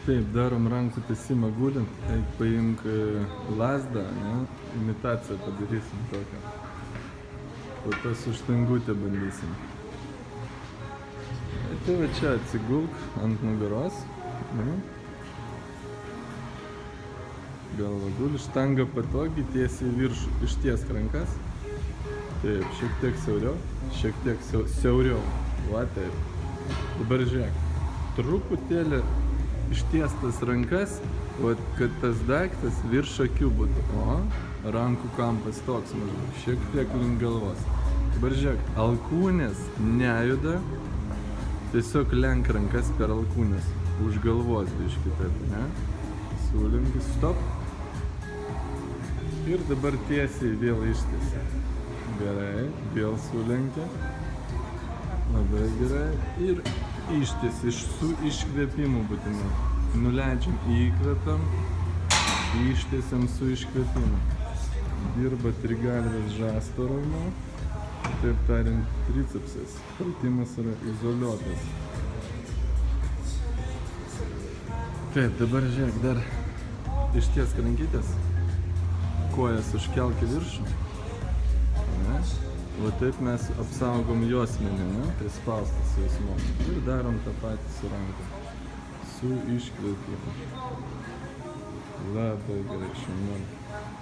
Taip, darom rankų tiesimą gulint. Eik paimk lazdą, ne? Imitaciją padarysim tokią. Po to su štangutė bandysim. Tai va čia atsigulk ant nugaros. Ne? Galva guli, štanga patogiai, tiesiai į viršų. Ištiesk rankas. Taip, šiek tiek siauriau. Šiek tiek siauriau. Va taip. Dabar žiūrėk. Truputėlį ištiestas rankas, vat, kad tas daiktas virš akių būtų. O, rankų kampas toks maždaug, šiek tiek link galvos. Dabar žiūrėk, alkūnės nejuda, tiesiog lenk rankas per alkūnės, už galvos biškį taip, ne? Sulenki, stop. Ir dabar tiesiai vėl ištiesi. Gerai, vėl sulenki. Labai gerai. Ir ištiesi su iškvėpimu būtinai. Nuleidžiam, įkvepiam, ištiesiam su iškvėpimu. Dirba trigalvės žasto raumuo, taip tariant tricepsas. Pratimas yra izoliuotas. Taip, dabar žiūrėk, dar ištiesk rankytės, kojas užkelk į viršų. Ne? Va taip mes apsaugom juosmenį, ne? Prispaustas jausmom. Ir darom tą patį su rankom. Su iškvėpimu. Labai gerai, šaunuoliai.